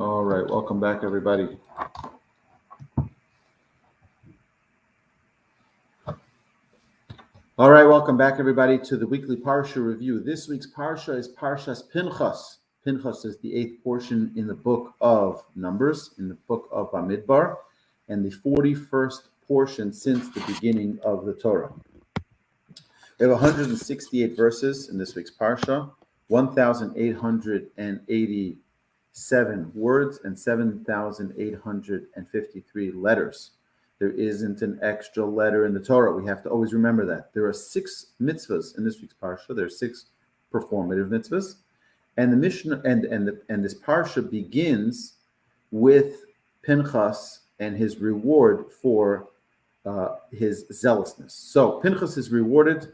All right, welcome back, everybody. All right, welcome back, everybody, to the weekly Parsha review. This week's Parsha is Parshas Pinchas. Pinchas is the 8th portion in the book of Numbers, in the book of Bamidbar, and the 41st portion since the beginning of the Torah. We have 168 verses in this week's Parsha, 1,887 words, and 7,853 letters. There isn't an extra letter in the Torah. We have to always remember that. There are 6 mitzvahs in this week's Parsha. There are 6 performative mitzvahs. And the Mishnah and this Parsha begins with Pinchas and his reward for his zealousness. So Pinchas is rewarded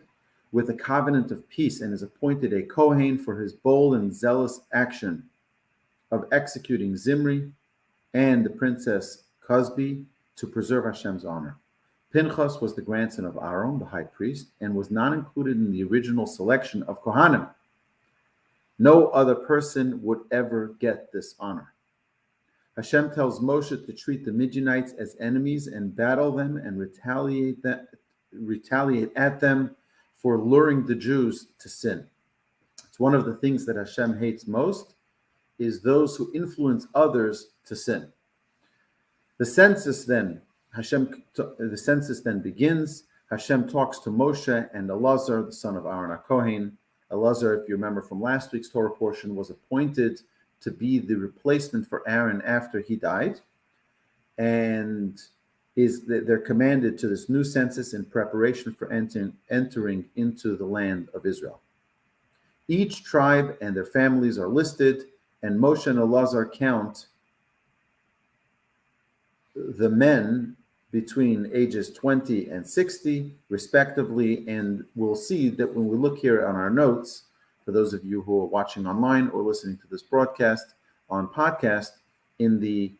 with a covenant of peace and is appointed a Kohen for his bold and zealous action of executing Zimri and the princess Cosbi to preserve Hashem's honor. Pinchas was the grandson of Aaron, the high priest, and was not included in the original selection of Kohanim. No other person would ever get this honor. Hashem tells Moshe to treat the Midianites as enemies and battle them and retaliate at them for luring the Jews to sin. It's one of the things that Hashem hates most is those who influence others to sin. The census then begins. Hashem talks to Moshe and Elazar, the son of Aaron HaKohen. Elazar, if you remember from last week's Torah portion, was appointed to be the replacement for Aaron after he died, and they're commanded to this new census in preparation for entering into the land of Israel. Each tribe and their families are listed, and Moshe and Elazar count the men between ages 20 and 60, respectively, and we'll see that when we look here on our notes, for those of you who are watching online or listening to this broadcast on podcast, in the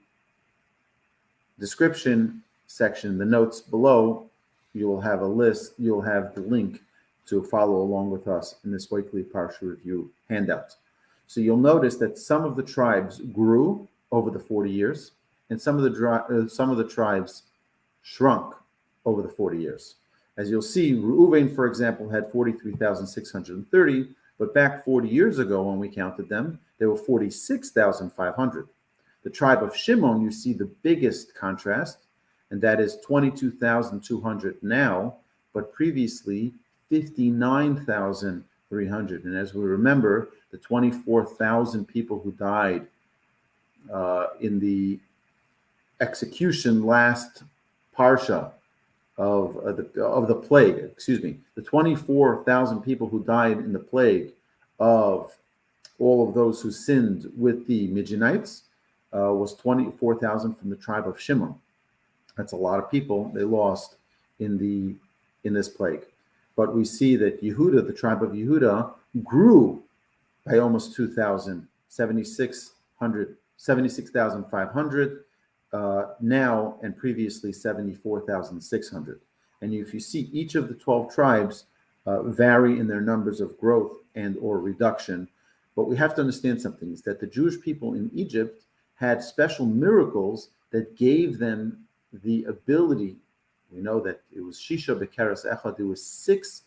description section, the notes below, you will have a list, you'll have the link to follow along with us in this weekly Parsha review handout. So you'll notice that some of the tribes grew over the 40 years, and some of the tribes shrunk over the 40 years. As you'll see, Reuven, for example, had 43,630, but back 40 years ago when we counted them, there were 46,500. The tribe of Shimon, you see the biggest contrast, and that is 22,200 now, but previously 59,300. And as we remember, the 24,000 people who died in the execution last Parsha of the plague, the 24,000 people who died in the plague of all of those who sinned with the Midianites was 24,000 from the tribe of Shimon. That's a lot of people they lost in this plague. But we see that Yehuda, the tribe of Yehuda, grew by almost 2,000, 76,500 now, and previously 74,600. And if you see, each of the 12 tribes vary in their numbers of growth and or reduction. But we have to understand something, is that the Jewish people in Egypt had special miracles that gave them the ability. We know that it was Shisha Bekeres Echad. There was six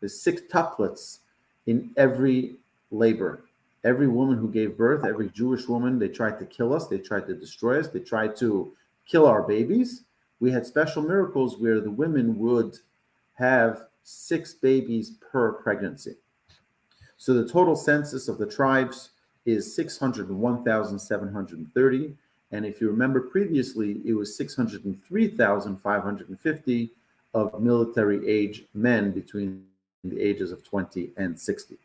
tuplets in every labor. Every woman who gave birth, every Jewish woman, they tried to kill us. They tried to destroy us. They tried to kill our babies. We had special miracles where the women would have 6 babies per pregnancy. So the total census of the tribes is 601,730. And if you remember previously, it was 603,550 of military age men between the ages of 20 and 60.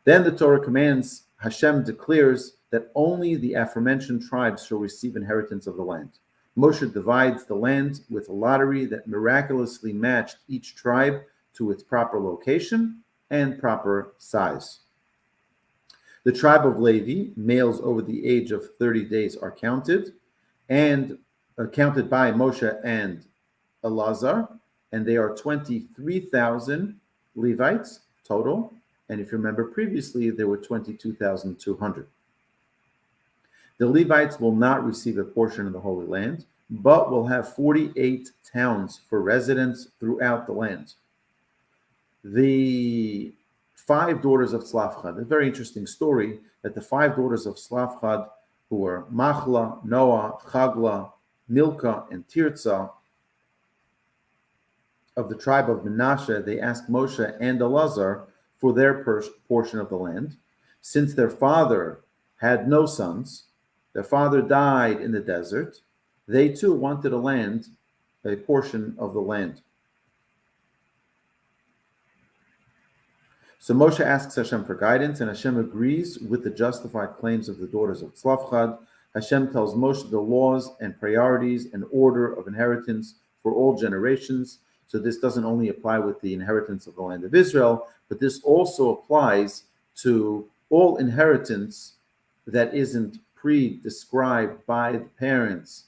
Then the Torah commands, Hashem declares that only the aforementioned tribes shall receive inheritance of the land. Moshe divides the land with a lottery that miraculously matched each tribe to its proper location and proper size. The tribe of Levi, males over the age of 30 days are counted, and counted by Moshe and Elazar, and they are 23,000 Levites total. And if you remember previously, there were 22,200. The Levites will not receive a portion of the Holy Land, but will have 48 towns for residence throughout the land. The five daughters of Tzlafchad, a very interesting story that the five daughters of Tzlafchad, who were Machla, Noah, Chagla, Milcah, and Tirzah, of the tribe of Menashe, they asked Moshe and Elazar for their portion of the land. Since their father had no sons, their father died in the desert, they too wanted a portion of the land. So Moshe asks Hashem for guidance, and Hashem agrees with the justified claims of the daughters of Tzlafchad. Hashem tells Moshe the laws and priorities and order of inheritance for all generations. So this doesn't only apply with the inheritance of the land of Israel, but this also applies to all inheritance that isn't pre-described by the parents,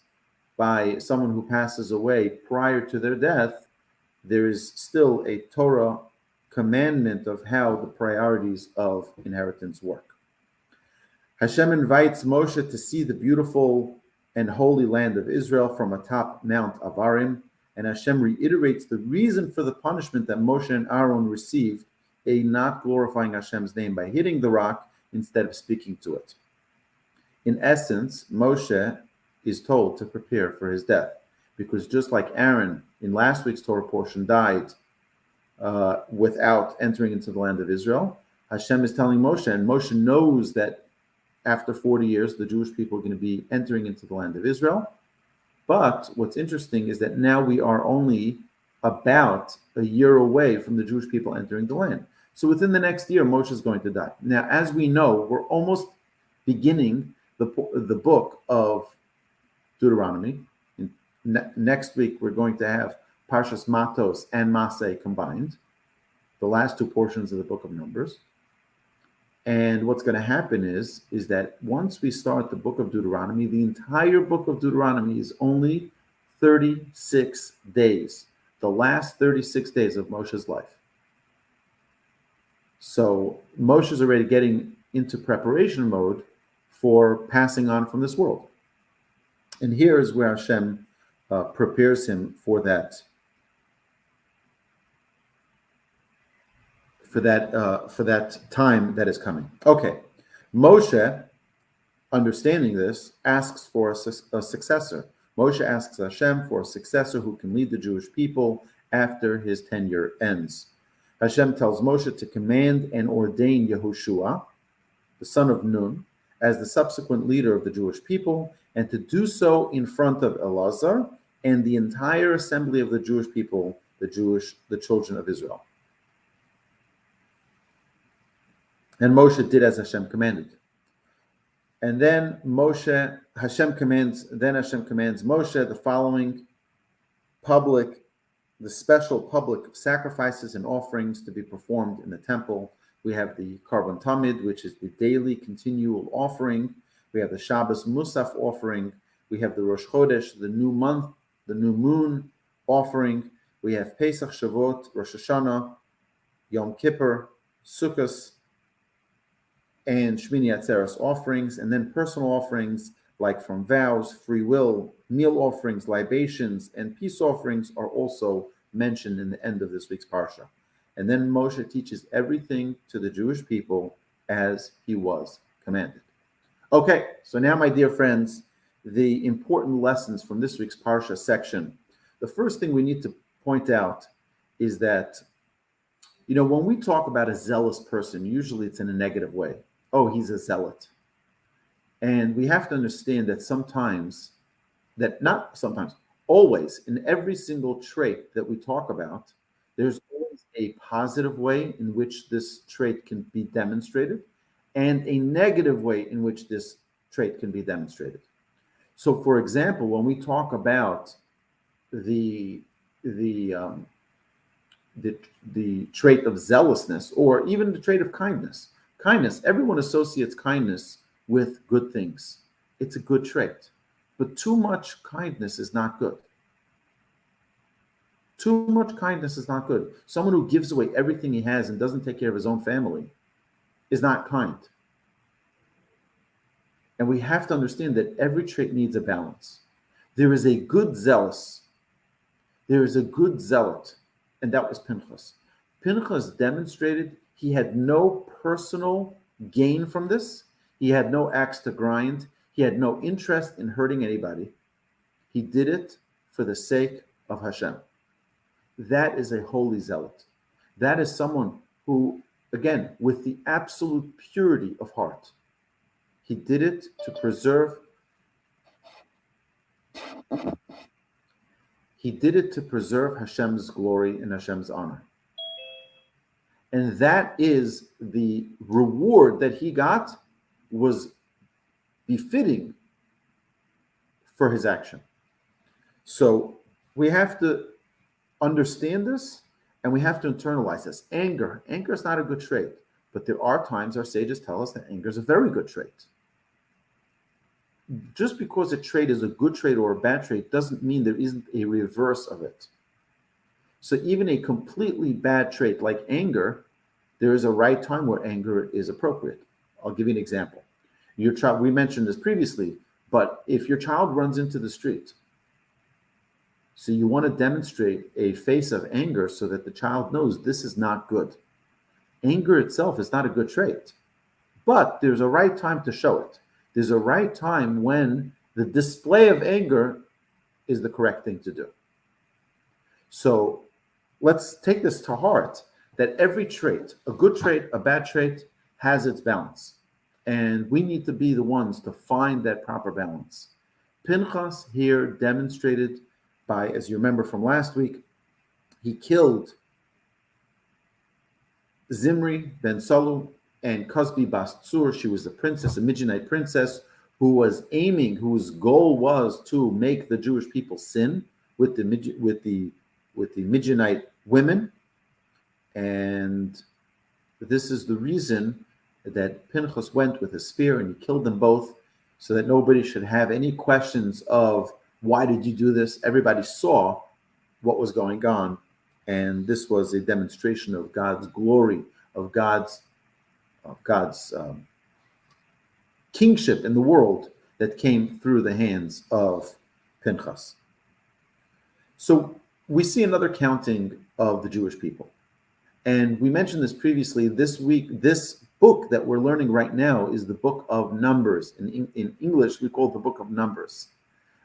by someone who passes away prior to their death. There is still a Torah commandment of how the priorities of inheritance work. Hashem invites Moshe to see the beautiful and holy land of Israel from atop Mount Avarim, and Hashem reiterates the reason for the punishment that Moshe and Aaron received, a not glorifying Hashem's name by hitting the rock instead of speaking to it. In essence, Moshe is told to prepare for his death, because just like Aaron in last week's Torah portion died without entering into the land of Israel, Hashem is telling Moshe, and Moshe knows that after 40 years, the Jewish people are going to be entering into the land of Israel. But what's interesting is that now we are only about a year away from the Jewish people entering the land. So within the next year, Moshe is going to die. Now, as we know, we're almost beginning the book of Deuteronomy. Next week, we're going to have Parshas Matos and Maseh combined, the last two portions of the book of Numbers. And what's going to happen is that once we start the book of Deuteronomy, the entire book of Deuteronomy is only 36 days, the last 36 days of Moshe's life. So Moshe is already getting into preparation mode for passing on from this world. And here is where Hashem prepares him for that time that is coming. Okay, Moshe, understanding this, asks for a successor. Moshe asks Hashem for a successor who can lead the Jewish people after his tenure ends. Hashem tells Moshe to command and ordain Yehoshua, the son of Nun, as the subsequent leader of the Jewish people, and to do so in front of Elazar and the entire assembly of the Jewish people, the children of Israel. And Moshe did as Hashem commanded. And then Hashem commands Moshe the following the special public sacrifices and offerings to be performed in the temple. We have the Karban Tamid, which is the daily continual offering. We have the Shabbos Musaf offering. We have the Rosh Chodesh, the new month, the new moon offering. We have Pesach, Shavuot, Rosh Hashanah, Yom Kippur, Sukkot, and Shmini Atzeres offerings, and then personal offerings like from vows, free will, meal offerings, libations, and peace offerings are also mentioned in the end of this week's Parsha. And then Moshe teaches everything to the Jewish people as he was commanded. Okay, so now, my dear friends, the important lessons from this week's Parsha section. The first thing we need to point out is that, when we talk about a zealous person, usually it's in a negative way. Oh, he's a zealot. And we have to understand that always, in every single trait that we talk about, there's always a positive way in which this trait can be demonstrated and a negative way in which this trait can be demonstrated. So, for example, when we talk about the trait of zealousness, or even the trait of kindness, everyone associates kindness with good things. It's a good trait. But too much kindness is not good. Too much kindness is not good. Someone who gives away everything he has and doesn't take care of his own family is not kind. And we have to understand that every trait needs a balance. There is a good zealous, there is a good zealot, and that was Pinchas. Pinchas demonstrated he had no personal gain from this. He had no axe to grind. He had no interest in hurting anybody. He did it for the sake of Hashem. That is a holy zealot. That is someone who, again, with the absolute purity of heart, he did it to preserve. He did it to preserve Hashem's glory and Hashem's honor. And that is the reward that he got was befitting for his action. So we have to understand this and we have to internalize this. Anger is not a good trait, but there are times our sages tell us that anger is a very good trait. Just because a trait is a good trait or a bad trait doesn't mean there isn't a reverse of it. So even a completely bad trait like anger, there is a right time where anger is appropriate. I'll give you an example. Your child, we mentioned this previously, but if your child runs into the street, so you want to demonstrate a face of anger so that the child knows this is not good. Anger itself is not a good trait, but there's a right time to show it. There's a right time when the display of anger is the correct thing to do. So let's take this to heart, that every trait, a good trait, a bad trait, has its balance. And we need to be the ones to find that proper balance. Pinchas here demonstrated by, as you remember from last week, he killed Zimri ben Salu and Cosbi Bas Tzur. She was a princess, a Midianite princess, whose goal was to make the Jewish people sin with the Midianite women. And this is the reason that Pinchas went with a spear and he killed them both, so that nobody should have any questions of why did you do this. Everybody saw what was going on, and this was a demonstration of God's glory, of God's kingship in the world that came through the hands of Pinchas. So we see another counting of the Jewish people. And we mentioned this previously. This week, this book that we're learning right now is the book of Numbers. In English, we call it the book of Numbers.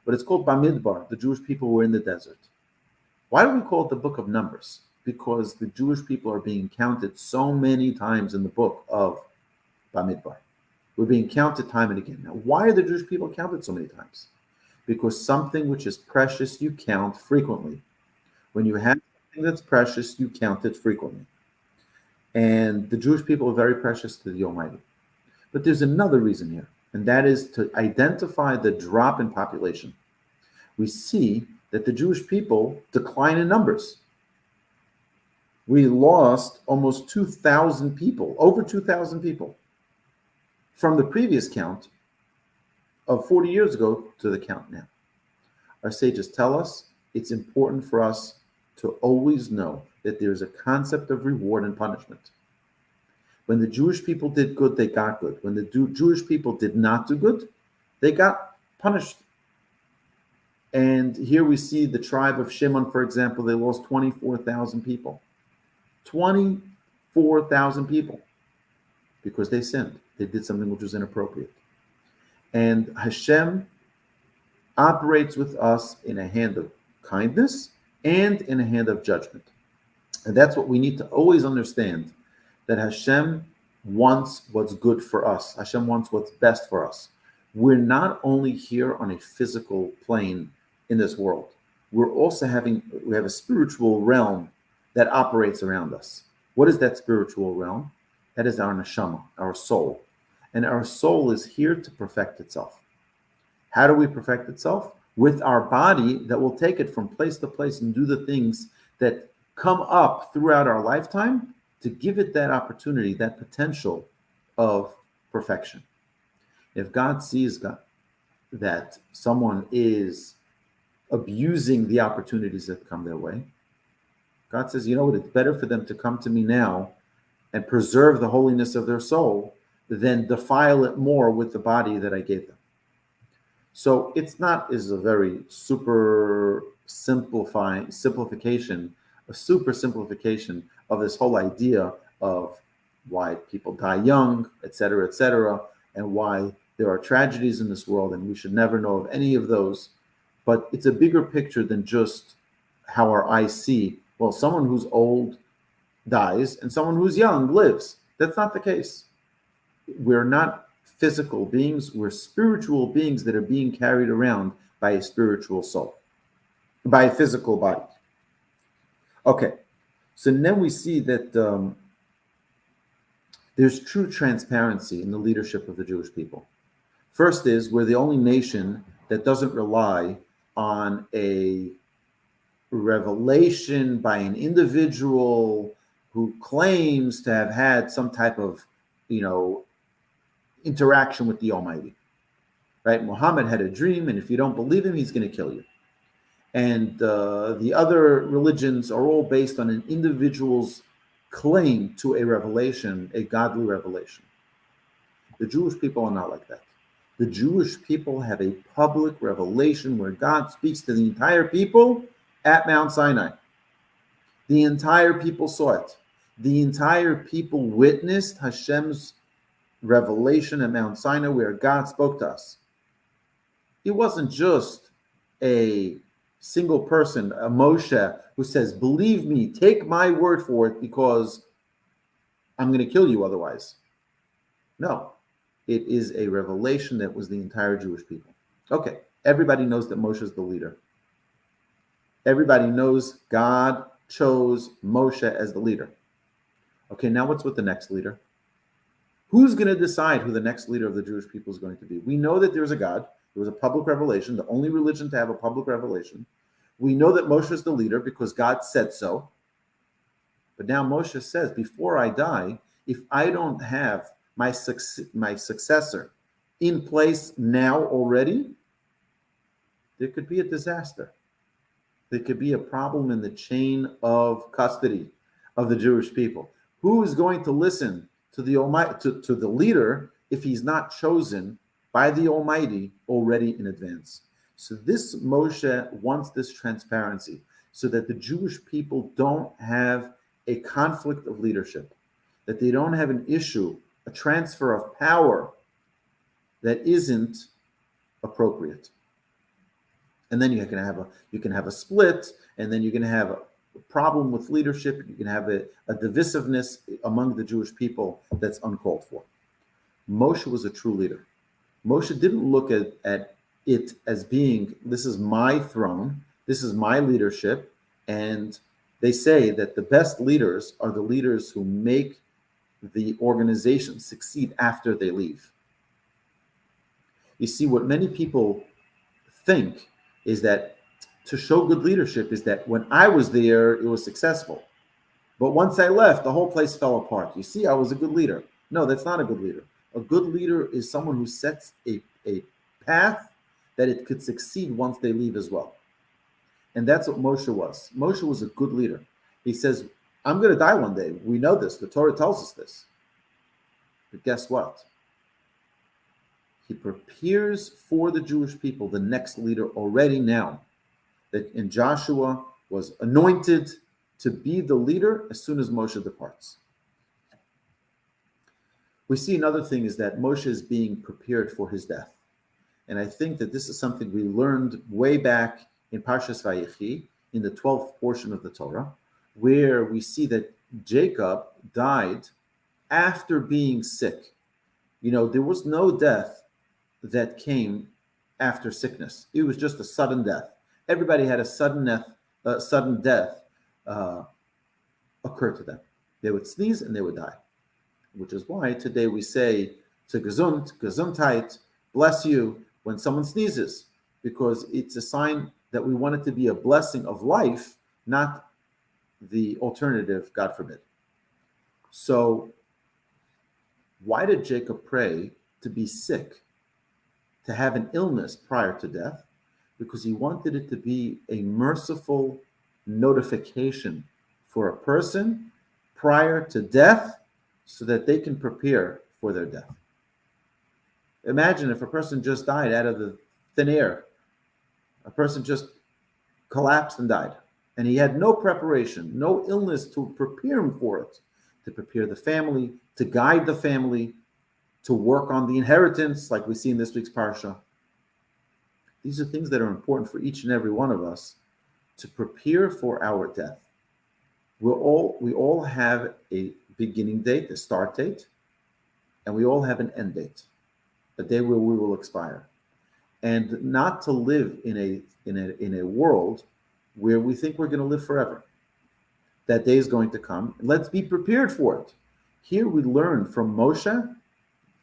But it's called Bamidbar. The Jewish people were in the desert. Why do we call it the book of Numbers? Because the Jewish people are being counted so many times in the book of Bamidbar. We're being counted time and again. Now, why are the Jewish people counted so many times? Because something which is precious, you count frequently. When you have something that's precious, you count it frequently. And the Jewish people are very precious to the Almighty. But there's another reason here, and that is to identify the drop in population. We see that the Jewish people decline in numbers. We lost almost 2,000 people, over 2,000 people, from the previous count of 40 years ago to the count now. Our sages tell us it's important for us to always know that there is a concept of reward and punishment. When the Jewish people did good, they got good. When the Jewish people did not do good, they got punished. And here we see the tribe of Shimon, for example, they lost 24,000 people. 24,000 people because they sinned. They did something which was inappropriate. And Hashem operates with us in a hand of kindness and in a hand of judgment. And that's what we need to always understand, that Hashem wants what's good for us. Hashem wants what's best for us. We're not only here on a physical plane in this world. We have a spiritual realm that operates around us. What is that spiritual realm? That is our neshama, our soul. And our soul is here to perfect itself. How do we perfect itself? With our body that will take it from place to place and do the things that come up throughout our lifetime to give it that opportunity, that potential of perfection. If God sees that someone is abusing the opportunities that come their way, God says, you know what, it's better for them to come to me now and preserve the holiness of their soul then defile it more with the body that I gave them. So it's not is a very simplification, a super simplification of this whole idea of why people die young, et cetera, and why there are tragedies in this world, and we should never know of any of those. But it's a bigger picture than just how our eyes see. Well, someone who's old dies and someone who's young lives. That's not the case. We're not physical beings, we're spiritual beings that are being carried around by a spiritual soul, by a physical body. Okay, so then we see that there's true transparency in the leadership of the Jewish people. First is we're the only nation that doesn't rely on a revelation by an individual who claims to have had some type of, interaction with the Almighty, right? Muhammad had a dream, and if you don't believe him, he's going to kill you. And the other religions are all based on an individual's claim to a revelation, a godly revelation. The Jewish people are not like that. The Jewish people have a public revelation where God speaks to the entire people at Mount Sinai. The entire people saw it. The entire people witnessed Hashem's revelation at Mount Sinai where God spoke to us. It wasn't just a single person, a Moshe, who says, believe me, take my word for it because I'm going to kill you otherwise. No, it is a revelation that was the entire Jewish people. Okay, everybody knows that Moshe is the leader. Everybody knows God chose Moshe as the leader. Okay, now what's with the next leader? Who's going to decide who the next leader of the Jewish people is going to be? We know that there's a God. There was a public revelation, the only religion to have a public revelation. We know that Moshe is the leader because God said so. But now Moshe says, before I die, if I don't have my successor in place now already, there could be a disaster. There could be a problem in the chain of custody of the Jewish people. Who is going to listen to the Almighty, to the leader, if he's not chosen by the Almighty already in advance? So this Moshe wants this transparency so that the Jewish people don't have a conflict of leadership, that they don't have an issue, a transfer of power that isn't appropriate. And then you can have a split, and then you're going to have a problem with leadership. You can have a divisiveness among the Jewish people that's uncalled for. Moshe was a true leader. Moshe didn't look at it as being, this is my throne, this is my leadership, and they say that the best leaders are the leaders who make the organization succeed after they leave. You see, what many people think is that to show good leadership is that when I was there, it was successful. But once I left, the whole place fell apart. You see, I was a good leader. No, that's not a good leader. A good leader is someone who sets a path that it could succeed once they leave as well. And that's what Moshe was. Moshe was a good leader. He says, I'm going to die one day. We know this. The Torah tells us this. But guess what? He prepares for the Jewish people the next leader already now. That in Joshua was anointed to be the leader as soon as Moshe departs. We see another thing is that Moshe is being prepared for his death. And I think that this is something we learned way back in Parshas Vayechi, in the 12th portion of the Torah, where we see that Jacob died after being sick. There was no death that came after sickness. It was just a sudden death. Everybody had a sudden death occur to them. They would sneeze and they would die, which is why today we say to Gesundheit, bless you, when someone sneezes, because it's a sign that we want it to be a blessing of life, not the alternative, God forbid. So why did Jacob pray to be sick, to have an illness prior to death? Because he wanted it to be a merciful notification for a person prior to death so that they can prepare before their death. Imagine if a person just died out of the thin air. A person just collapsed and died, and he had no preparation, no illness to prepare him for it, to prepare the family, to guide the family, to work on the inheritance, like we see in this week's Parsha. These are things that are important for each and every one of us to prepare for our death. We all have a beginning date, a start date, and we all have an end date, a day where we will expire. And not to live in a world where we think we're going to live forever. That day is going to come. Let's be prepared for it. Here we learn from Moshe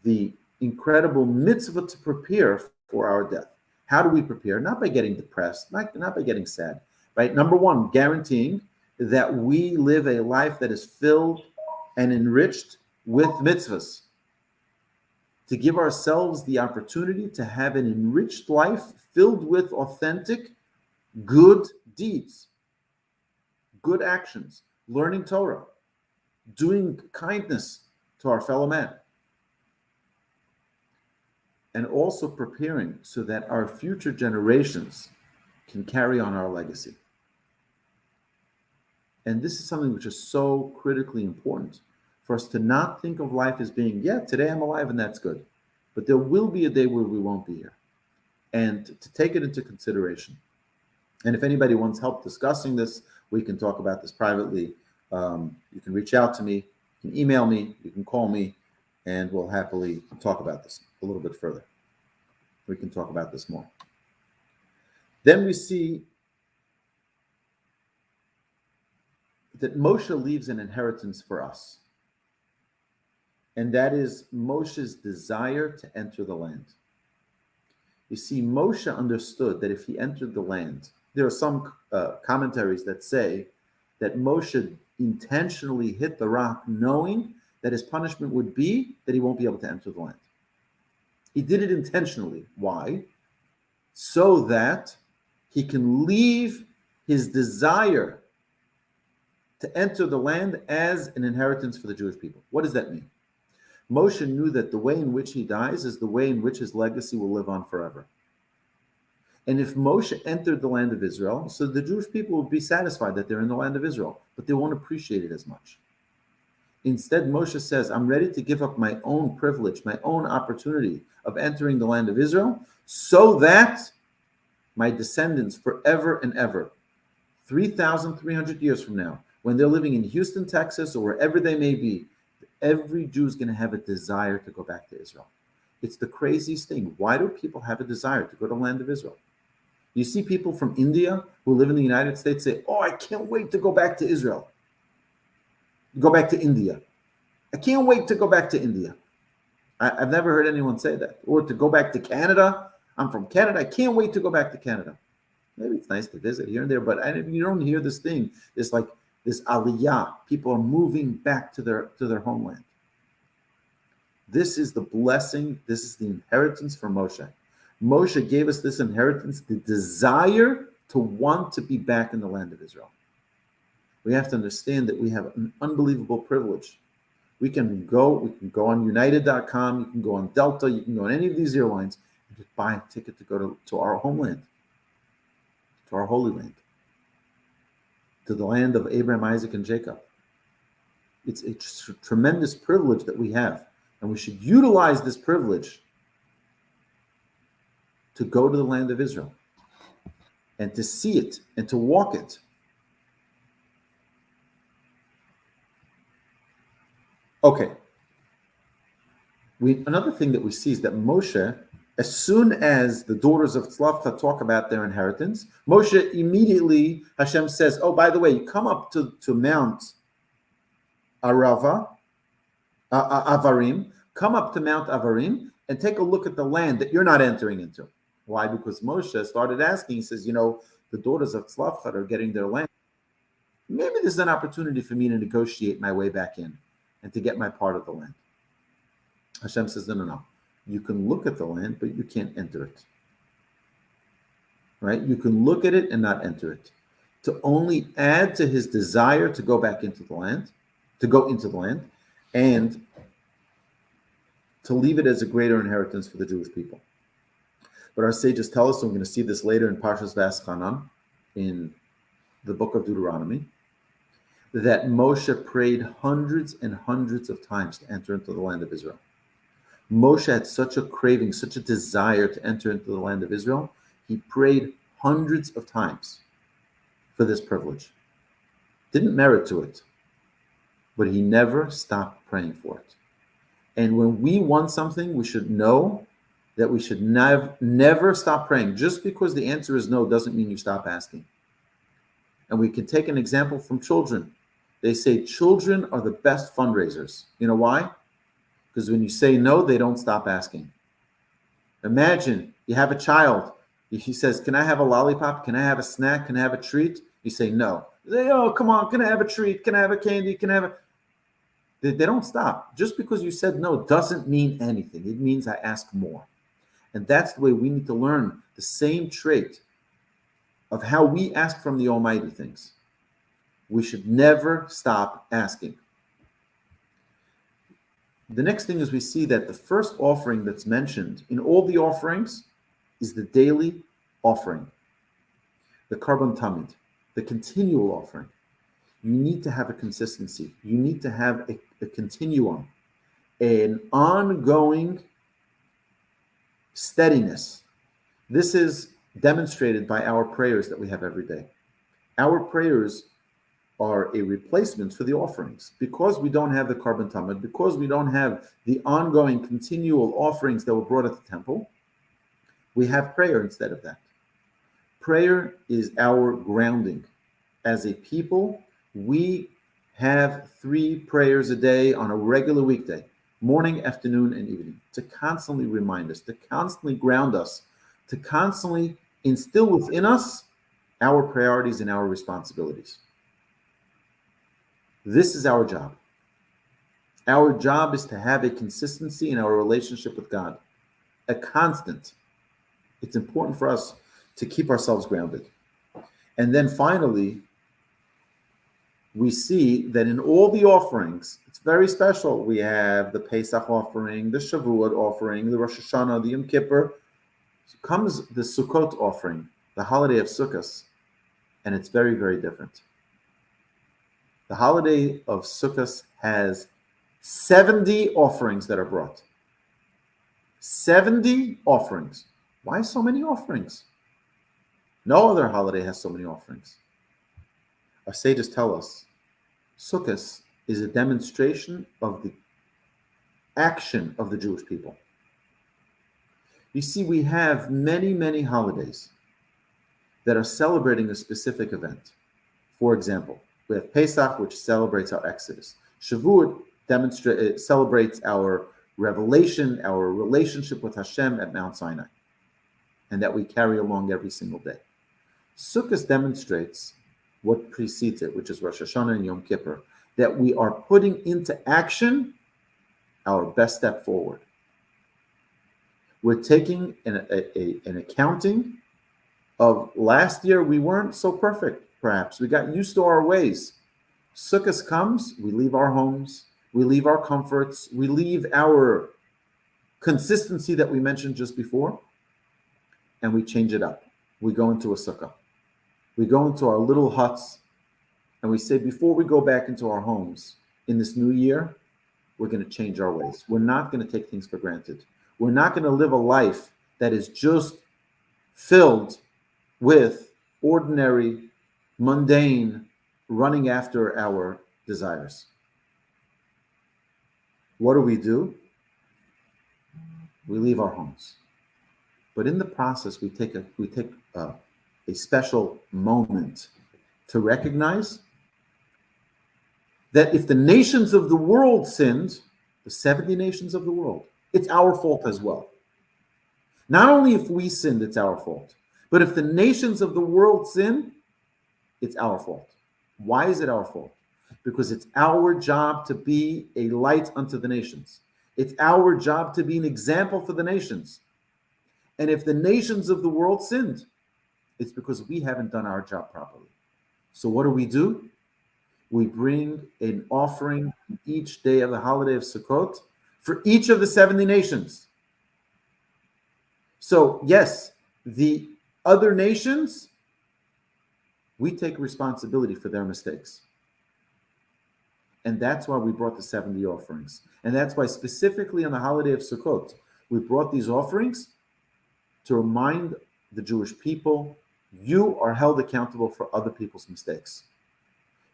the incredible mitzvah to prepare for our death. How do we prepare? Not by getting depressed, not by getting sad, right? Number one, guaranteeing that we live a life that is filled and enriched with mitzvahs. To give ourselves the opportunity to have an enriched life filled with authentic, good deeds, good actions, learning Torah, doing kindness to our fellow man, and also preparing so that our future generations can carry on our legacy. And this is something which is so critically important for us to not think of life as being, yeah, today I'm alive and that's good. But there will be a day where we won't be here. And to take it into consideration. And if anybody wants help discussing this, we can talk about this privately. You can reach out to me, you can email me, you can call me, and we'll happily talk about this a little bit further. We can talk about this more. Then we see that Moshe leaves an inheritance for us. And that is Moshe's desire to enter the land. You see, Moshe understood that if he entered the land, there are some commentaries that say that Moshe intentionally hit the rock knowing that his punishment would be that he won't be able to enter the land. He did it intentionally. Why? So that he can leave his desire to enter the land as an inheritance for the Jewish people. What does that mean? Moshe knew that the way in which he dies is the way in which his legacy will live on forever. And if Moshe entered the land of Israel, so the Jewish people will be satisfied that they're in the land of Israel, but they won't appreciate it as much. Instead, Moshe says, I'm ready to give up my own privilege, my own opportunity of entering the land of Israel, so that my descendants forever and ever, 3,300 years from now, when they're living in Houston, Texas, or wherever they may be, every Jew is going to have a desire to go back to Israel. It's the craziest thing. Why do people have a desire to go to the land of Israel? You see people from India who live in the United States say, oh, I can't wait to go back to Israel. Go back to India. I can't wait to go back to India. I've never heard anyone say that. Or to go back to Canada. I'm from Canada. I can't wait to go back to Canada. Maybe it's nice to visit here and there, but you don't hear this thing. It's like this aliyah. People are moving back to their homeland. This is the blessing. This is the inheritance for Moshe. Moshe gave us this inheritance, the desire to want to be back in the land of Israel. We have to understand that we have an unbelievable privilege. We can go on United.com, you can go on Delta, you can go on any of these airlines and just buy a ticket to go to our homeland, to our Holy Land, to the land of Abraham, Isaac, and Jacob. It's a tremendous privilege that we have, and we should utilize this privilege to go to the land of Israel and to see it and to walk it. Okay. Another thing that we see is that Moshe, as soon as the daughters of Tzlafcha talk about their inheritance, Moshe immediately, Hashem says, oh, by the way, you come up to Mount Avarim, come up to Mount Avarim and take a look at the land that you're not entering into. Why? Because Moshe started asking, he says, the daughters of Tzlafcha are getting their land. Maybe there's an opportunity for me to negotiate my way back in and to get my part of the land. Hashem says, no. You can look at the land, but you can't enter it. Right? You can look at it and not enter it. To only add to his desire to go back into the land, to go into the land, and to leave it as a greater inheritance for the Jewish people. But our sages tell us, and we're going to see this later in Parshas V'aschanan, in the book of Deuteronomy, that Moshe prayed hundreds and hundreds of times to enter into the land of Israel. Moshe had such a craving, such a desire to enter into the land of Israel. He prayed hundreds of times for this privilege. Didn't merit to it, but he never stopped praying for it. And when we want something, we should know that we should never stop praying. Just because the answer is no doesn't mean you stop asking. And we can take an example from children. They say children are the best fundraisers. You know why? Because when you say no, they don't stop asking. Imagine you have a child. He says, can I have a lollipop? Can I have a snack? Can I have a treat? You say no. They say, oh, come on. Can I have a treat? Can I have a candy? Can I have a... They don't stop. Just because you said no doesn't mean anything. It means I ask more. And that's the way we need to learn the same trait of how we ask from the Almighty things. We should never stop asking. The next thing is we see that the first offering that's mentioned in all the offerings is the daily offering, the Karban Tamid, the continual offering. You need to have a consistency. You need to have a continuum, an ongoing steadiness. This is demonstrated by our prayers that we have every day. Our prayers are a replacement for the offerings. Because we don't have the Karban Tamid, because we don't have the ongoing continual offerings that were brought at the temple, we have prayer instead of that. Prayer is our grounding. As a people, we have 3 prayers a day on a regular weekday, morning, afternoon, and evening, to constantly remind us, to constantly ground us, to constantly instill within us our priorities and our responsibilities. This is our job. Our job is to have a consistency in our relationship with God, a constant. It's important for us to keep ourselves grounded. And then finally, we see that in all the offerings, it's very special. We have the Pesach offering, the Shavuot offering, the Rosh Hashanah, the Yom Kippur. Comes the Sukkot offering, the holiday of Sukkot, and it's very, very different. The holiday of Sukkot has 70 offerings that are brought. 70 offerings. Why so many offerings? No other holiday has so many offerings. Our sages tell us Sukkot is a demonstration of the action of the Jewish people. You see, we have many, many holidays that are celebrating a specific event. For example, we have Pesach, which celebrates our Exodus. Shavuot celebrates our revelation, our relationship with Hashem at Mount Sinai, and that we carry along every single day. Sukkot demonstrates what precedes it, which is Rosh Hashanah and Yom Kippur, that we are putting into action our best step forward. We're taking an accounting of last year. We weren't so perfect, perhaps. We got used to our ways. Sukkot comes, we leave our homes, we leave our comforts, we leave our consistency that we mentioned just before, and we change it up. We go into a sukkah. We go into our little huts, and we say, before we go back into our homes in this new year, we're going to change our ways. We're not going to take things for granted. We're not going to live a life that is just filled with ordinary, mundane, running after our desires. What do? We leave our homes. But in the process, we take a special moment to recognize that if the nations of the world sinned, the 70 nations of the world, it's our fault as well. Not only if we sinned, it's our fault, but if the nations of the world sin, it's our fault. Why is it our fault? Because it's our job to be a light unto the nations. It's our job to be an example for the nations. And if the nations of the world sinned, it's because we haven't done our job properly. So what do? We bring an offering each day of the holiday of Sukkot for each of the 70 nations. So, yes, the other nations, we take responsibility for their mistakes. And that's why we brought the 70 offerings. And that's why specifically on the holiday of Sukkot, we brought these offerings to remind the Jewish people, you are held accountable for other people's mistakes.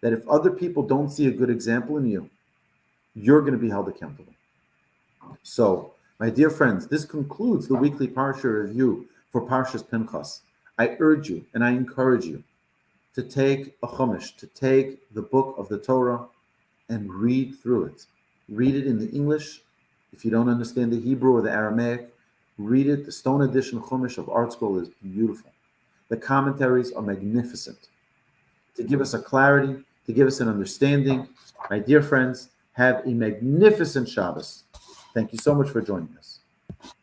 That if other people don't see a good example in you, you're going to be held accountable. So, my dear friends, this concludes the weekly Parsha review for Parshas Pinchas. I urge you and I encourage you to take a Chumash, to take the book of the Torah and read through it. Read it in the English. If you don't understand the Hebrew or the Aramaic, read it. The Stone Edition Chumash of Art Scroll is beautiful. The commentaries are magnificent. To give us a clarity, to give us an understanding. My dear friends, have a magnificent Shabbos. Thank you so much for joining us.